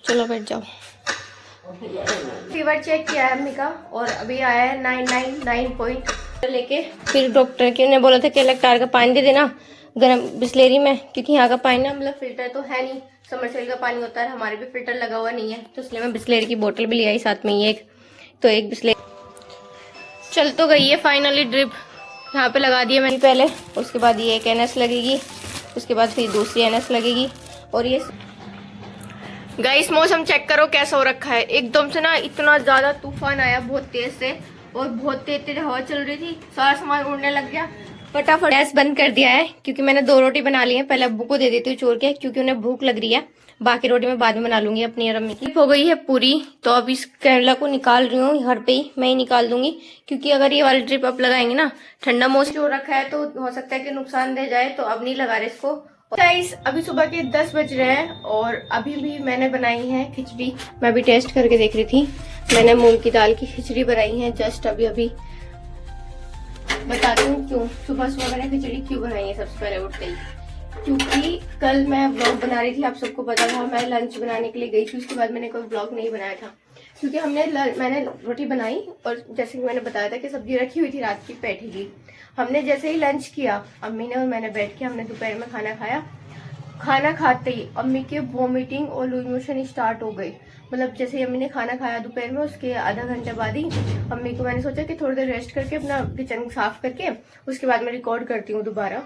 चलो बैठ जाओ। फीवर चेक किया है अम्मी का और अभी आया है 999 पॉइंट लेके। फिर डॉक्टर के ने बोला था कि इलेक्ट्रार का पानी दे देना गर्म बिस्लेरी में, क्योंकि यहाँ का पानी ना मतलब फिल्टर तो है नहीं, समरसेल का पानी होता है, हमारे भी फिल्टर लगा हुआ नहीं है, तो इसलिए मैं बिस्लेरी की बोतल भी ले आई साथ में ही एक। तो एक बिस्लेरी चल तो गई है फाइनली। ड्रिप यहाँ पे लगा दिया मैंने पहले, उसके बाद ये एक एनएस लगेगी, उसके बाद फिर दूसरी एनएस लगेगी। और ये गाइस मौसम चेक करो कैसा हो रखा है, एकदम से ना इतना ज्यादा तूफान आया बहुत तेज से, और बहुत तेज तेज हवा चल रही थी, सारा सामान उड़ने लग गया। फटाफट गैस बंद कर दिया है, क्योंकि मैंने 2 रोटी बना ली है, पहले अब्बू को दे देती हूँ चोर के, क्योंकि उन्हें भूख लग रही है। बाकी रोटी मैं बाद में बना लूंगी अपनी और अम्मी की। हो गई है पूरी, तो अब इस कैमला को निकाल रही हूँ, घर पे ही मैं ही निकाल दूंगी, क्योंकि अगर ये वाली ट्रिप अब लगाएंगे ना, ठंडा मौसम हो रखा है तो हो सकता है कि नुकसान दे जाए, तो अब नहीं लगा रहे इसको। गाइस अभी सुबह के 10 बज रहे हैं और अभी भी मैंने बनाई है खिचड़ी। मैं भी टेस्ट करके देख रही थी, मैंने मूंग की दाल की खिचड़ी बनाई है जस्ट अभी अभी। बताती हूँ क्यों सुबह सुबह मैंने खिचड़ी क्यों बनाई है सबसे पहले उठते ही, क्योंकि कल मैं व्लॉग बना रही थी, आप सबको पता था, मैं लंच बनाने के लिए गई थी, उसके बाद मैंने कोई व्लॉग नहीं बनाया था, क्योंकि मैंने रोटी बनाई और जैसे कि मैंने बताया था कि सब्जी रखी हुई थी रात की पेठी की। हमने जैसे ही लंच किया अम्मी ने और मैंने बैठ के हमने दोपहर में खाना खाया। खाना खाते ही अम्मी के वॉमिटिंग और लूज मोशन स्टार्ट हो गई। मतलब जैसे ही अम्मी ने खाना खाया दोपहर में, उसके आधा घंटे बाद ही अम्मी को मैंने सोचा कि थोड़ी देर रेस्ट करके अपना किचन साफ करके उसके बाद मैं रिकॉर्ड करती हूँ दोबारा।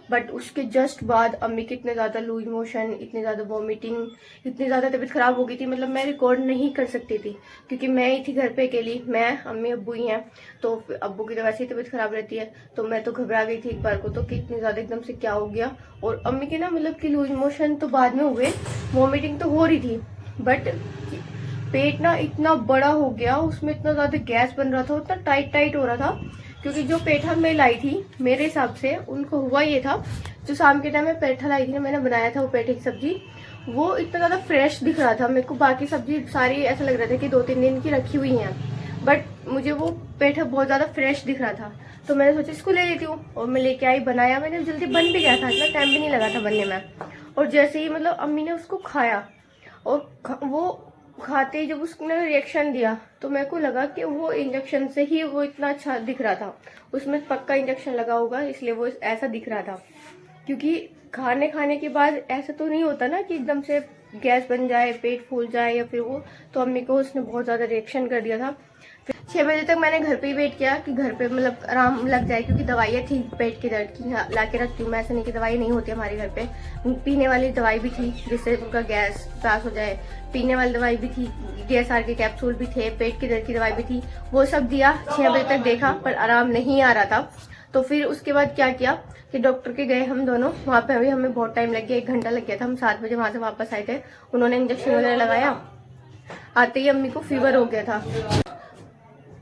बट उसके जस्ट बाद अम्मी की इतने ज्यादा लूज मोशन, इतने ज्यादा वॉमिटिंग, इतनी ज्यादा तबीयत खराब हो गई थी, मतलब मैं रिकॉर्ड नहीं कर सकती थी, क्योंकि मैं ही थी घर पे अकेली, मैं अम्मी अब्बू ही हैं, तो अब्बू की तो वैसे ही तबीयत खराब रहती है, तो मैं तो घबरा गई थी एक बार को, तो कि इतनी ज्यादा एकदम से क्या हो गया। और अम्मी के ना मतलब कि लूज मोशन तो बाद में हुए, वॉमिटिंग तो हो रही थी, बट पेट ना इतना बड़ा हो गया, उसमें इतना ज्यादा गैस बन रहा था, इतना टाइट टाइट हो रहा था, क्योंकि जो पेठा मैं लाई थी मेरे हिसाब से उनको हुआ ये था, जो शाम के टाइम में पेठा लाई थी ना मैंने बनाया था वो पेठे की सब्जी, वो इतना ज्यादा फ्रेश दिख रहा था मेरे को। बाकी सब्जी सारी ऐसा लग रहा था कि 2-3 दिन की रखी हुई है, बट मुझे वो पेठा बहुत ज्यादा फ्रेश दिख रहा था, तो मैंने सोचा इसको ले लेती हूँ, और मैं लेके आई, बनाया मैंने, जल्दी बन भी गया था, इतना टाइम भी नहीं लगा था बनने में। और जैसे ही मतलब अम्मी ने उसको खाया और वो खाते ही जब उसने रिएक्शन दिया, तो मेरे को लगा कि वो इंजेक्शन से ही वो इतना अच्छा दिख रहा था, उसमें पक्का इंजेक्शन लगा होगा इसलिए वो ऐसा दिख रहा था। क्योंकि खाने के बाद ऐसा तो नहीं होता ना कि एकदम से गैस बन जाए, पेट फूल जाए या फिर वो, तो अम्मी को उसने बहुत ज्यादा रिएक्शन कर दिया था। 6 बजे तक मैंने घर पे ही वेट किया कि घर पे मतलब आराम लग जाए, क्योंकि दवाइयाँ थी पेट के दर्द की ला के रखती हूँ मैं, ऐसा नहीं कि दवाई नहीं होती हमारे घर पे, पीने वाली दवाई भी थी जिससे उनका गैस पास हो जाए, पीने वाली दवाई भी थी, DSR के कैप्सूल भी थे, पेट के दर्द की दवाई भी थी, वो सब दिया। 6 बजे तक देखा पर आराम नहीं आ रहा था, तो फिर उसके बाद क्या किया कि डॉक्टर के गए हम दोनों, वहाँ पे अभी हमें बहुत टाइम लग गया, 1 घंटा लग गया था, हम 7 बजे वहां से वापस आए थे, उन्होंने इंजेक्शन वगैरह लगाया, आते ही अम्मी को फीवर हो गया था।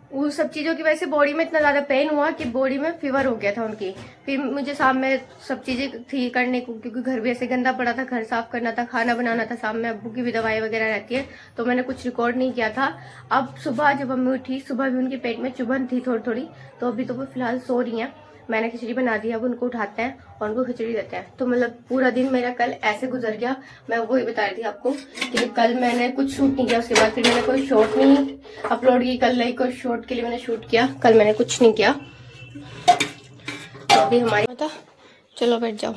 वो सब चीजों की वजह से बॉडी में इतना ज्यादा पेन हुआ कि बॉडी में फीवर हो गया था उनकी। फिर मुझे शाम में सब चीजें थी करने को, क्योंकि घर भी ऐसे गंदा पड़ा था, घर साफ करना था, खाना बनाना था, शाम में अब्बू की भी दवाई वगैरह रहती है, तो मैंने कुछ रिकॉर्ड नहीं किया था। अब सुबह जब अम्मी उठी, सुबह भी उनके पेट में चुभन थी थोड़ी थोड़ी, तो अभी तो वो फिलहाल सो रही है। मैंने खिचड़ी बना दी, अब उनको उठाते हैं और उनको खिचड़ी देते हैं। तो मतलब पूरा दिन मेरा कल ऐसे गुजर गया, मैं वही बता रही थी आपको कि कल मैंने कुछ शूट नहीं किया, उसके बाद फिर मैंने कोई शॉर्ट नहीं अपलोड की, कल नहीं कोई शॉर्ट के लिए मैंने शूट किया, कल मैंने कुछ नहीं किया। तो अभी हमारी बता, चलो बैठ जाओ।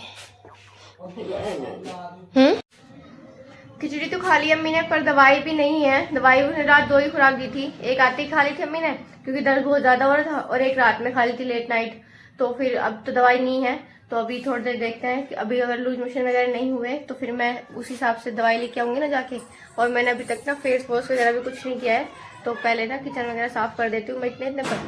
खिचड़ी तो खा ली अम्मी ने, पर दवाई भी नहीं है, दवाई उसने रात 2 ही खुराक दी थी, एक आते ही खा ली थी अम्मी ने क्योंकि दर्द बहुत ज्यादा हो रहा था, और एक रात में खा ली थी लेट नाइट, तो फिर अब तो दवाई नहीं है। तो अभी थोड़ी देर देखते हैं कि अभी अगर लूज मोशन वगैरह नहीं हुए तो फिर मैं उस हिसाब से दवाई लेके आऊंगी ना जाके। और मैंने अभी तक ना फेस वॉश वगैरह भी कुछ नहीं किया है, तो पहले ना किचन वगैरह साफ कर देती हूँ मैं इतने पर,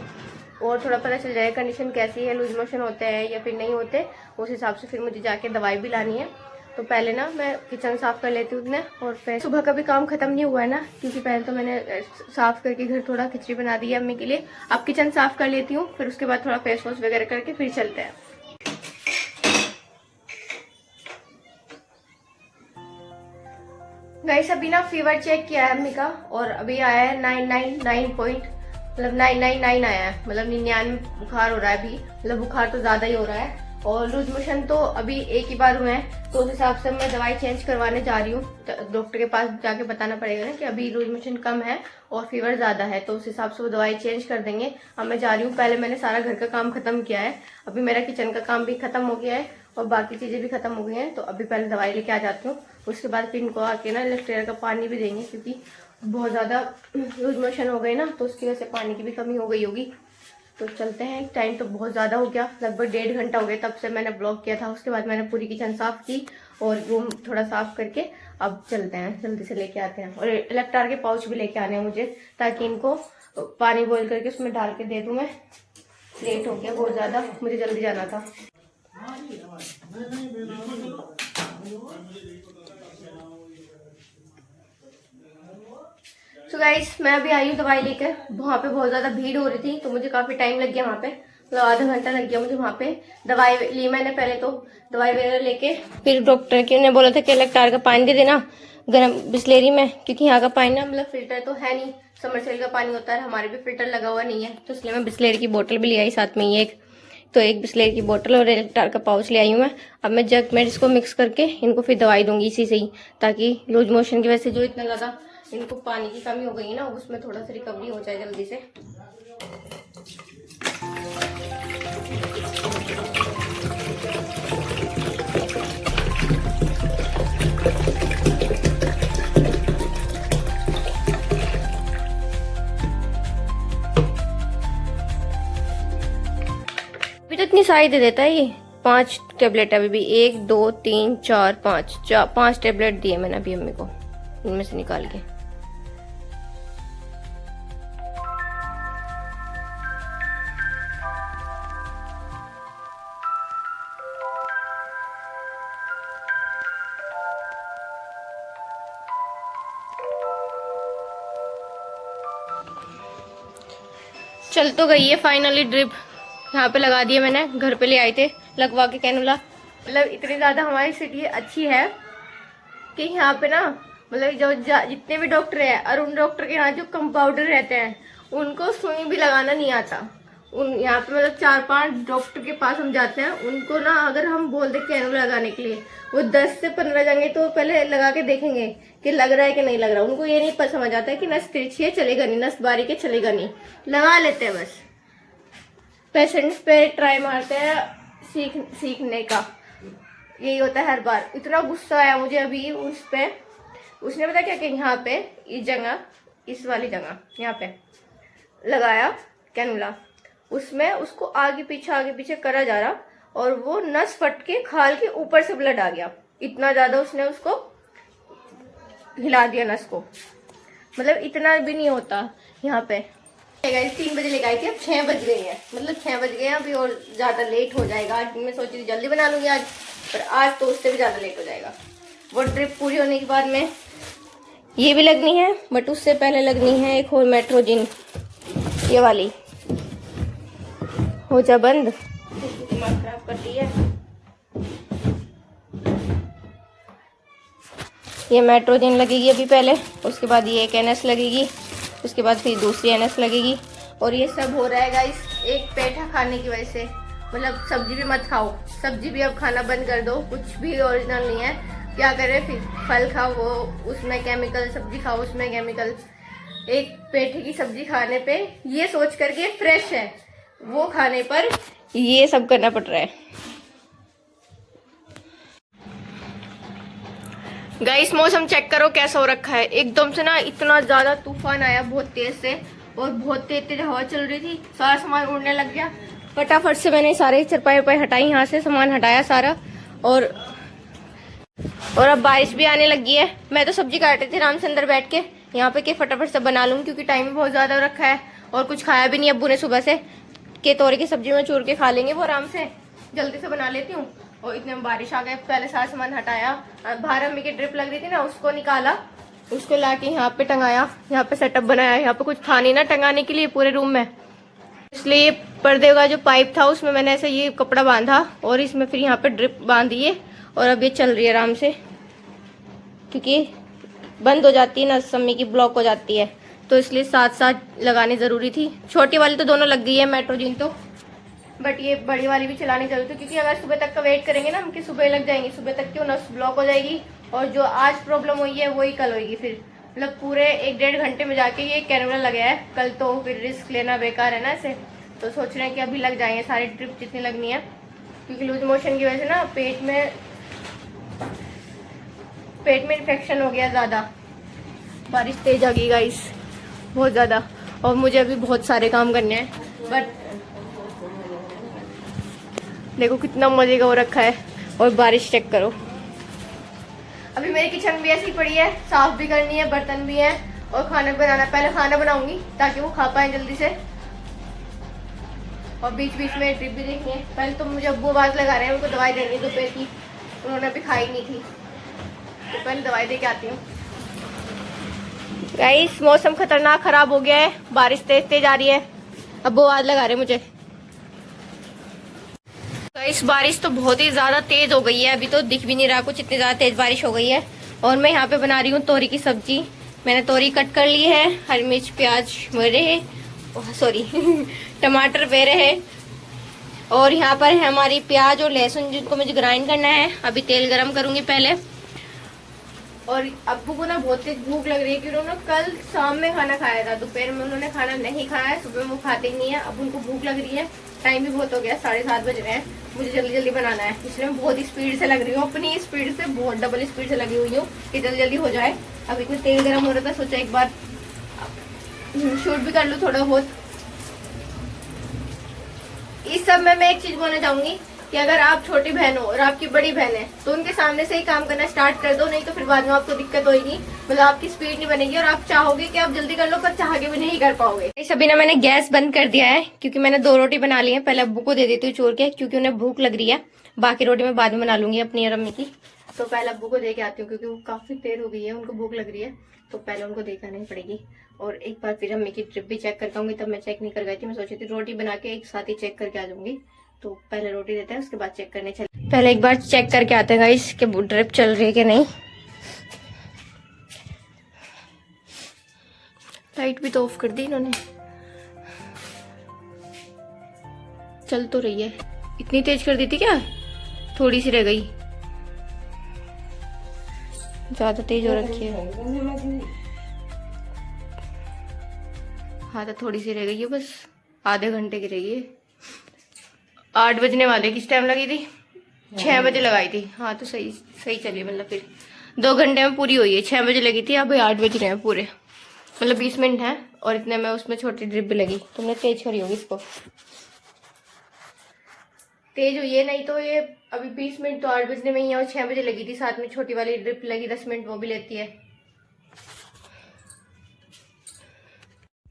और थोड़ा पता चल जाएगा कंडीशन कैसी है, लूज मोशन होते हैं या फिर नहीं होते, उस हिसाब से फिर मुझे जाके दवाई भी लानी है। तो पहले ना मैं किचन साफ कर लेती हूँ उतने, और फिर सुबह का भी काम खत्म नहीं हुआ है ना, क्योंकि पहले तो मैंने साफ करके घर थोड़ा खिचड़ी बना दी है अम्मी के लिए। अब किचन साफ कर लेती हूँ, फिर उसके बाद थोड़ा फेस वॉश वगैरह करके फिर चलते हैं। गाइस अभी ना फीवर चेक किया है अम्मी का और अभी आया है 999 पॉइंट, मतलब 999 आया है, मतलब 99 बुखार हो रहा है अभी, मतलब बुखार तो ज्यादा ही हो रहा है। और लूज मोशन तो अभी एक ही बार हुए हैं, तो उस हिसाब से मैं दवाई चेंज करवाने जा रही हूँ। डॉक्टर के पास जाके बताना पड़ेगा ना कि अभी लूज मोशन कम है और फीवर ज्यादा है, तो उस हिसाब से वो दवाई चेंज कर देंगे। अब मैं जा रही हूँ। पहले मैंने सारा घर का काम खत्म किया है, अभी मेरा किचन का काम भी खत्म हो गया है और बाकी चीजें भी खत्म हो गई हैं। तो अभी पहले दवाई लेके आ जाती हूँ, उसके बाद फिर इनको आके ना इलेक्ट्रेटर का पानी भी देंगे, क्योंकि बहुत ज्यादा लूज मोशन हो गई ना, तो उसकी वजह से पानी की भी कमी हो गई होगी। तो चलते हैं। टाइम तो बहुत ज़्यादा हो गया, लगभग 1.5 घंटा हो गया तब से मैंने ब्लॉग किया था। उसके बाद मैंने पूरी किचन साफ की और रूम थोड़ा साफ करके अब चलते हैं, जल्दी से लेके आते हैं। और इलेक्ट्रार के पाउच भी लेके आने हैं मुझे, ताकि इनको पानी बॉईल करके उसमें डाल के दे दूँ मैं। लेट हो गया बहुत ज़्यादा, मुझे जल्दी जाना था। तो गाइस मैं अभी आई हूँ दवाई लेकर। वहाँ पे बहुत ज्यादा भीड़ हो रही थी, तो मुझे काफी टाइम लग गया वहाँ पे, मतलब आधा घंटा लग गया मुझे वहाँ पे। दवाई ली मैंने पहले, तो दवाई वगैरह लेके फिर डॉक्टर के ने बोला था कि इलेक्ट्रार का पानी दे देना गर्म बिस्लेरी में, क्योंकि यहाँ का पानी ना मतलब फिल्टर तो है नहीं, समरसेल का पानी होता है, हमारे भी फिल्टर लगा हुआ नहीं है। तो इसलिए मैं बिस्लेरी की बोतल भी ले आई साथ में, एक तो एक बिस्लेरी की बोतल और इलेक्ट्रार का पाउच ले आई हूँ मैं। अब मैं जग में इसको मिक्स करके इनको फिर दवाई दूंगी इसी से ही, ताकि लूज मोशन की वजह से जो इतना ज्यादा इनको पानी की कमी हो गई है ना, उसमें थोड़ा सा रिकवरी हो जाए जल्दी से। अभी तो इतनी सारी दे देता है ये। 5 टेबलेट अभी भी, 1 2 3 4 5 टेबलेट दिए मैंने अभी अम्मी को, इनमें से निकाल के। चल तो गई है फाइनली ड्रिप, यहाँ पे लगा दिया मैंने, घर पे ले आए थे लगवा के कैनुला। मतलब इतनी ज्यादा हमारी सिटी अच्छी है कि यहाँ पे ना मतलब जो जितने भी डॉक्टर है, और उन डॉक्टर के यहाँ जो कंपाउंडर रहते हैं उनको सुई भी लगाना नहीं आता। उन यहाँ पे मतलब 4-5 डॉक्टर के पास हम जाते हैं, उनको ना अगर हम बोल दे कैनुला लगाने के लिए, वो 10 से 15 जाएंगे तो पहले लगा के देखेंगे कि लग रहा है कि नहीं लग रहा। उनको ये नहीं पता समझ आता है कि नस तिरछी है चलेगा नहीं, नस बारीक है चलेगा नहीं, लगा लेते हैं बस। पेशेंट्स पे ट्राई मारते हैं सीखने का, यही होता है हर बार। इतना गुस्सा आया मुझे अभी उस पे, उसने पता क्या कि यहाँ पे इस जगह, इस वाली जगह यहाँ पे लगाया कैनुला, उसमें उसको आगे पीछे करा जा रहा और वो नस फट के खाल के ऊपर से ब्लड आ गया। इतना ज्यादा उसने उसको हिला दिया नस को, मतलब इतना भी नहीं होता यहाँ पे। 3 बजे लेकर आई थी, अब 6 बज गई है, मतलब 6 बज गए हैं अभी, और ज्यादा लेट हो जाएगा। आज मैं सोची थी जल्दी बना लूंगी आज, पर आज तो उससे भी ज्यादा लेट हो जाएगा। वो ट्रिप पूरी होने के बाद में ये भी लगनी है, बट उससे पहले लगनी है एक और मेट्रोजिन, ये वाली। हो जा बंद, दिमाग खराब कर दी है। ये मेट्रोजिन लगेगी अभी पहले, उसके बाद ये एक एनएस लगेगी, उसके बाद फिर दूसरी एनएस लगेगी। और ये सब हो रहा है गाइस एक पेठा खाने की वजह से। मतलब सब्जी भी मत खाओ, सब्जी भी अब खाना बंद कर दो, कुछ भी ओरिजिनल नहीं है। क्या करें फिर, फल खाओ वो उसमें केमिकल, सब्जी खाओ उसमें केमिकल। एक पेठे की सब्जी खाने पे ये सोच करके फ्रेश है, वो खाने पर ये सब करना पड़ रहा है। गाइस मौसम चेक करो कैसा हो रखा है, एकदम से ना इतना ज्यादा तूफान आया बहुत तेज से, और बहुत तेज हवा चल रही थी, सारा सामान उड़ने लग गया। फटाफट से मैंने सारे चरपाई वरपाई हटाई, यहाँ से सामान हटाया सारा, और अब बारिश भी आने लगी है। मैं तो सब्जी काट रही थी आराम से अंदर बैठ के, यहाँ पे के फटाफट से बना लूँ, क्योंकि टाइम भी बहुत ज्यादा रखा है और कुछ खाया भी नहीं अब्बू ने सुबह से, के तोरे की सब्जी में चूर के खा लेंगे वो आराम से, जल्दी से बना लेती हूँ। और इतने में बारिश आ गई, पहले सारा सामान हटाया, बाहर अम्मी की ड्रिप लग रही थी ना, उसको निकाला, उसको लाके यहाँ पे टंगाया, यहाँ पे सेटअप बनाया। यहाँ पे कुछ था नहीं ना टंगाने के लिए पूरे रूम में, इसलिए पर्दे का जो पाइप था उसमें मैंने ऐसे ये कपड़ा बांधा, और इसमें फिर यहाँ पे ड्रिप बांध दिए, और अब ये चल रही है आराम से, क्योंकि बंद हो जाती है ना सम्मी की, ब्लॉक हो जाती है, तो इसलिए साथ साथ लगानी जरूरी थी। छोटी वाली तो दोनों लग गई है मेट्रोजिन तो, बट ये बड़ी वाली भी चलानी जरूरत है, क्योंकि अगर सुबह तक का वेट करेंगे ना हम कि सुबह लग जाएंगी, सुबह तक क्यों नस ब्लॉक हो जाएगी और जो आज प्रॉब्लम हुई है वही कल होगी। फिर मतलब पूरे 1-1.5 घंटे में जाके ये कैनुला लगा है, कल तो फिर रिस्क लेना बेकार है ना ऐसे। तो सोच रहे हैं कि अभी लग जाएंगे सारी ट्रिप जितनी लगनी है, क्योंकि लूज मोशन की वजह से ना पेट में इन्फेक्शन हो गया ज़्यादा। बारिश तेज आ गई गाइस, बहुत ज़्यादा, और मुझे अभी बहुत सारे काम करने हैं। बट देखो कितना मजे का हो रखा है, और बारिश चेक करो। अभी मेरी किचन भी ऐसी पड़ी है, साफ भी करनी है, बर्तन भी है और खाना बनाना। पहले खाना बनाऊंगी ताकि वो खा पाए जल्दी से, और बीच बीच में ट्रिप भी देखनी है। पहले तो मुझे अब्बू आवाज़ लगा रहे हैं, उनको दवाई देनी है दोपहर की, उन्होंने अभी खाई नहीं थी, तो पहले दवाई दे के आती हूँ। गाइस मौसम खतरनाक खराब हो गया है, बारिश तेज तेज आ रही है, अब्बू आवाज़ लगा रहे मुझे। गाइस बारिश तो बहुत ही ज्यादा तेज हो गई है, अभी तो दिख भी नहीं रहा कुछ, इतनी ज्यादा तेज बारिश हो गई है। और मैं यहाँ पे बना रही हूँ तोरी की सब्जी। मैंने तोरी कट कर ली है, हरी मिर्च प्याज मेरे है, सॉरी टमाटर मेरे है, और यहाँ पर है हमारी प्याज और लहसुन जिनको मुझे ग्राइंड करना है। अभी तेल गरम करूंगी पहले। और अब्बू को ना बहुत तेज भूख लग रही है, क्योंकि उन्होंने कल शाम में खाना खाया था, दोपहर में उन्होंने खाना नहीं खाया है, सुबह में वो खाते ही नहीं है। अब उनको भूख लग रही है, टाइम भी बहुत हो गया, 7:30 बज रहे हैं, मुझे जल्दी जल्दी बनाना है, इसलिए मैं बहुत स्पीड से लग रही हूँ, अपनी स्पीड से बहुत डबल स्पीड से लगी हुई हूँ कि जल्दी जल्दी हो जाए। अब इतने तेल गर्म हो रहा था, सोचा एक बार शूट भी कर लूँ थोड़ा बहुत। इस सब में मैं एक चीज बोलना चाहूंगी कि अगर आप छोटी बहन हो और आपकी बड़ी बहन है तो उनके सामने से ही काम करना स्टार्ट कर दो, नहीं तो फिर बाद में आपको दिक्कत होगी, मतलब आपकी स्पीड नहीं बनेगी और आप चाहोगे कि आप जल्दी कर लो पर चाह के भी नहीं कर पाओगे। अभी ना मैंने गैस बंद कर दिया है, क्योंकि मैंने 2 रोटी बना ली है, पहले अब्बू को दे देती हूँ चोर के, क्योंकि उन्हें भूख लग रही है। बाकी रोटी मैं बाद में बना लूंगी अपनी और अम्मी की। तो पहले अब्बू को दे के आती हूँ, क्योंकि वो काफी देर हो गई है, उनको भूख लग रही है, तो पहले उनको देखा नहीं पड़ेगी। और एक बार फिर अम्मी की ट्रिप भी चेक करके आऊंगी, तब मैं चेक नहीं कर गई थी, मैं सोची थी रोटी बना के एक साथ ही चेक करके आ जाऊंगी। तो पहले रोटी देते हैं, उसके बाद चेक करने चले। पहले एक बार चेक करके आते हैं गाइस कि ड्रिप चल रही है कि नहीं। लाइट भी तो ऑफ कर दी इन्होंने, चल तो रही है। इतनी तेज कर दी थी क्या? थोड़ी सी रह गई, ज्यादा तेज हो रखी है। हाँ तो थोड़ी सी रह गई है, बस आधे घंटे की रही है। 8 बजने वाले, किस टाइम लगी थी? 6 बजे लगाई थी। हाँ तो सही सही चली, मतलब फिर 2 घंटे में पूरी हुई है। 6 बजे लगी थी, अभी 8 बज रहे हैं पूरे, मतलब 20 मिनट है। और इतने में उसमें छोटी ड्रिप भी लगी, तुमने तेज करी होगी इसको, तेज हुई है, नहीं तो ये अभी 20 मिनट तो 8 बजने में ही है, और 6 बजे लगी थी, साथ में छोटी वाली ड्रिप लगी 10 मिनट, वो भी लेती है।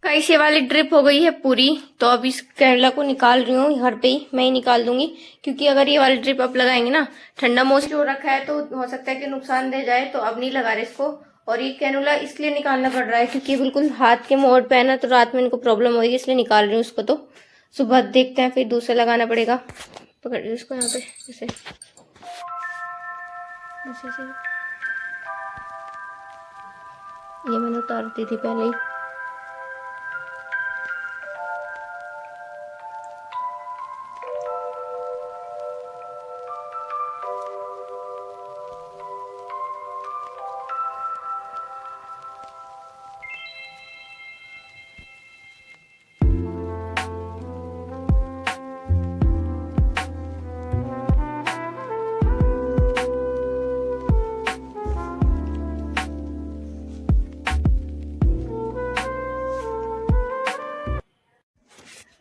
गाइस ये वाली ड्रिप हो गई है पूरी, तो अब इस कैनुला को निकाल रही हूँ, घर पे ही मैं ही निकाल दूंगी, क्योंकि अगर ये वाली ड्रिप अब लगाएंगे ना, ठंडा मौसम हो रखा है तो हो सकता है कि नुकसान दे जाए, तो अब नहीं लगा रहे इसको। और ये कैनुला इसलिए निकालना पड़ रहा है क्योंकि बिल्कुल हाथ के मोड़ पे है ना, तो रात में इनको प्रॉब्लम होगी, इसलिए निकाल रही हूँ उसको। तो सुबह देखते हैं, फिर दूसरा लगाना पड़ेगा। पकड़ रही हूँ इसको यहाँ पे ऐसे, ये मैंने उतार दी थी पहले ही।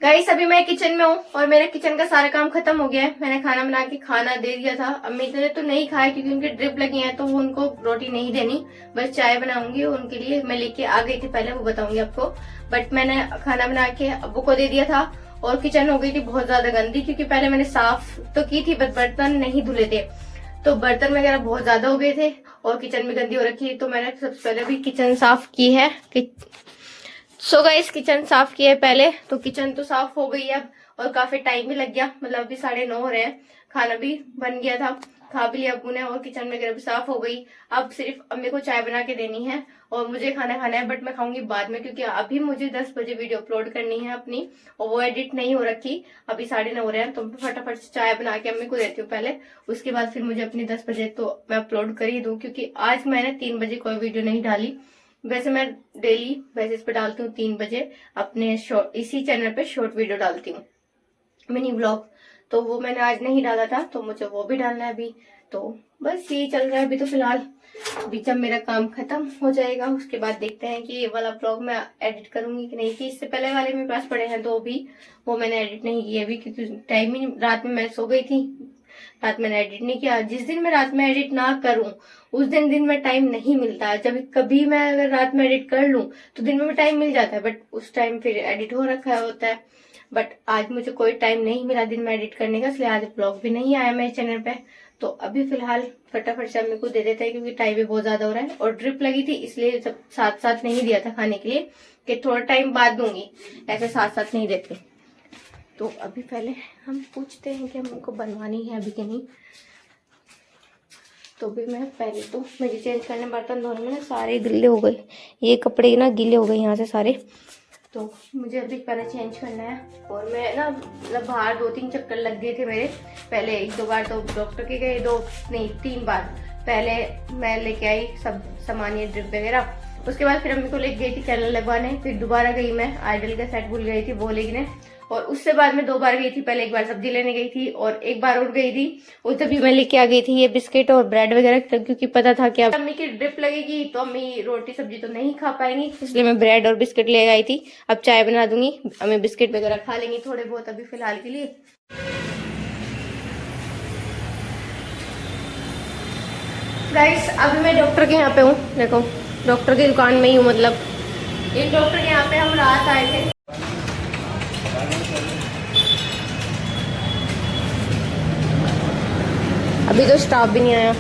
गाइस अभी मैं किचन में हूँ और मेरा किचन का सारा काम खत्म हो गया है। मैंने खाना बना के खाना दे दिया था। अम्मी ने तो नहीं खाया क्योंकि उनके ड्रिप लगी है, तो उनको रोटी नहीं देनी, बस चाय बनाऊंगी उनके लिए। मैं लेके आ गई थी पहले, वो बताऊंगी आपको। बट मैंने खाना बना के अब्बू को दे दिया था। और किचन हो गई थी बहुत ज्यादा गंदी, क्योंकि पहले मैंने साफ तो की थी बट बर्तन नहीं धुले थे, तो बर्तन वगैरह बहुत ज्यादा हो गए थे और किचन भी गंदी हो रखी है। तो मैंने सबसे पहले भी किचन साफ की है। सो गाइस किचन साफ किया है पहले, तो किचन तो साफ हो गई है अब, और काफी टाइम भी लग गया, मतलब अभी 9:30 हो रहे हैं। खाना भी बन गया था खा भी लिया अब्बू ने और किचन वगैरह भी साफ हो गई। अब सिर्फ अम्मी को चाय बना के देनी है और मुझे खाना खाना है, बट मैं खाऊंगी बाद में, क्योंकि अभी मुझे 10 बजे वीडियो अपलोड करनी है अपनी, और वो एडिट नहीं हो रखी। अभी 9:30 हो रहे हैं, तो फटाफट से चाय बना के अम्मी को देती हूँ पहले, उसके बाद फिर मुझे अपनी 10 बजे तो मैं अपलोड कर ही दूँ, क्योंकि आज मैंने 3 बजे कोई वीडियो नहीं डाली। वैसे मैं डेली बेसिस पे डालती हूँ 3 बजे अपने इसी चैनल पे शॉर्ट वीडियो डालती हूँ, मिनी ब्लॉग, तो वो मैंने आज नहीं डाला था, तो मुझे वो भी डालना है अभी। तो बस यही चल रहा है अभी तो फिलहाल। अभी जब मेरा काम खत्म हो जाएगा उसके बाद देखते हैं कि ये वाला ब्लॉग मैं एडिट करूंगी कि नहीं, कि इससे पहले वाले मेरे पास पड़े हैं 2 भी, वो मैंने एडिट नहीं किए अभी, क्योंकि टाइम ही रात में मैं सो गई थी, रात मैंने एडिट नहीं किया। जिस दिन मैं रात में एडिट ना करूं उस दिन में टाइम नहीं मिलता। जब कभी मैं अगर रात में एडिट कर लूं तो दिन में टाइम मिल जाता है, बट उस टाइम फिर एडिट हो रखा होता है। बट आज मुझे कोई टाइम नहीं मिला दिन में एडिट करने का, इसलिए आज ब्लॉग भी नहीं आया मेरे चैनल पे। तो अभी फिलहाल फटाफट से अम्मी को दे देते हैं, क्योंकि टाइम भी बहुत ज्यादा हो रहा है, और ड्रिप लगी थी इसलिए सब साथ साथ नहीं दिया था खाने के लिए, कि थोड़ा टाइम बाद दूंगी, ऐसे साथ साथ नहीं देते। तो अभी पहले हम पूछते हैं कि अम्मी को बनवानी है अभी कि नहीं। तो भी मैं पहले तो मुझे चेंज करने, बर्तन धोने में ना सारे गिले हो गए, ये कपड़े ना गीले हो गए यहाँ से सारे, तो मुझे अभी पहले चेंज करना है। और मैं ना मतलब बाहर 2-3 चक्कर लग गए थे मेरे, पहले 1-2 बार तो डॉक्टर के गए, 3 बार। पहले मैं लेके आई सब सामान, ये ड्रिप वगैरह, उसके बाद फिर अम्मी को लेके गई थी कैनल लगवाने, फिर दोबारा गई मैं आइडल का सेट भूल गई थी वो लेने, और उससे बाद में 2 बार गई थी। पहले 1 बार सब्जी लेने गई थी और 1 बार और गई थी, और तभी मैं लेके आ गई थी ये बिस्किट और ब्रेड वगैरह, क्योंकि पता था कि अब अम्मी की ड्रिप लगेगी तो अम्मी रोटी सब्जी तो नहीं खा पाएंगी, इसलिए मैं ब्रेड और बिस्किट ले आई थी। अब चाय बना दूंगी, अम्मी बिस्किट वगैरह खा लेंगी थोड़े बहुत अभी फिलहाल के लिए। गाइस अभी मैं डॉक्टर के यहाँ पे हूँ, देखो डॉक्टर की दुकान में ही हूँ, मतलब इन डॉक्टर के यहाँ पे हम रात आए थे। अभी तो स्टाफ भी नहीं आया।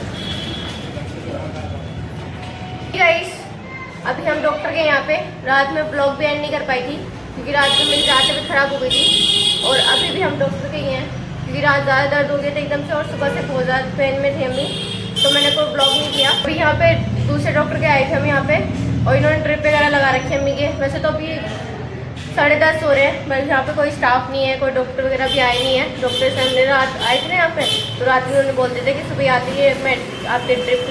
गाइस अभी हम डॉक्टर के यहाँ पे, रात में ब्लॉग भी एंड नहीं कर पाई थी, क्योंकि रात में मेरी रात भी खराब हो गई थी, और अभी भी हम डॉक्टर के ही हैं, क्योंकि रात ज़्यादा दर्द हो गए थे एकदम से, और सुबह से बहुत ज़्यादा पेन में थे अम्मी, तो मैंने कोई ब्लॉग नहीं किया। अभी यहाँ पे दूसरे डॉक्टर के आए थे हम यहाँ पे, और इन्होंने ड्रिप वगैरह लगा रखी है अम्मी के। वैसे तो अभी 10:30 हो रहे हैं, बस यहाँ पे कोई स्टाफ नहीं है, कोई डॉक्टर वगैरह भी आए नहीं है। डॉक्टर से हमने रात आए थे ना यहाँ पे, तो रात में उन्होंने बोल देते कि सुबह आती है मैं आपके ड्रिप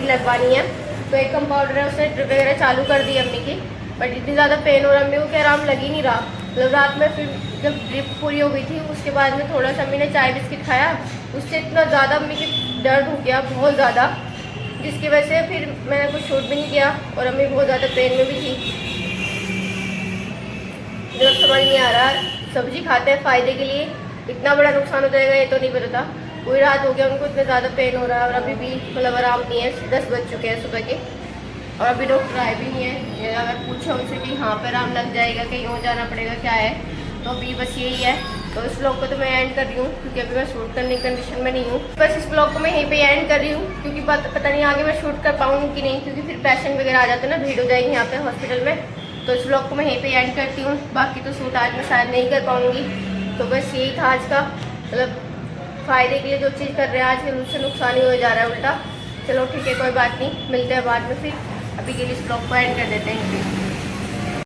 लगवानी है, तो एक कंपाउंडर है उसने ड्रिप वगैरह चालू कर दी अम्मी की। बट इतनी ज़्यादा पेन हो रहा है अम्मी को कि आराम लग ही नहीं रहा, मतलब रात में फिर जब ड्रिप पूरी हो गई थी उसके बाद में थोड़ा सा अम्मी ने चाय बिस्किट खाया, उससे इतना ज़्यादा अम्मी की दर्द हो गया बहुत ज़्यादा, जिसकी वजह से फिर मैंने कुछ शूट भी नहीं किया, और अम्मी बहुत ज़्यादा पेन में भी थी। जब समझ नहीं आ रहा, सब्जी खाते हैं फ़ायदे के लिए, इतना बड़ा नुकसान हो जाएगा ये तो नहीं पता था। पूरी रात हो गया उनको, इतना ज़्यादा पेन हो रहा है, और अभी भी मतलब आराम नहीं है। 10 बज चुके हैं सुबह के, और अभी डॉक्टर आए भी नहीं है। ये अगर पूछो उनसे कि हाँ पे आराम लग जाएगा, कहीं और जाना पड़ेगा क्या है, तो अभी बस यही है। तो इस ब्लॉग को तो मैं एंड कर रही हूँ, क्योंकि अभी मैं शूट करने की कंडीशन में नहीं हूँ। बस इस ब्लॉग को मैं यहीं पे एंड कर रही हूँ, क्योंकि पता नहीं आगे मैं शूट कर पाऊँगी कि नहीं, क्योंकि फिर पेशेंट वगैरह आ जाते हैं ना, भीड़ हो जाएगी यहाँ पे हॉस्पिटल में। तो इस ब्लॉग को मैं यहीं पे एंड करती हूँ। बाकी तो शूट आज मैं शायद नहीं कर पाऊँगी। तो बस यही था आज का, मतलब फ़ायदे के लिए जो चीज़ कर रहे हैं आज के मुझसे नुकसान ही हो जा रहा है उल्टा। चलो ठीक है, कोई बात नहीं, मिलते हैं बाद में फिर। अभी के लिए इस ब्लॉग को एंड कर देते हैं।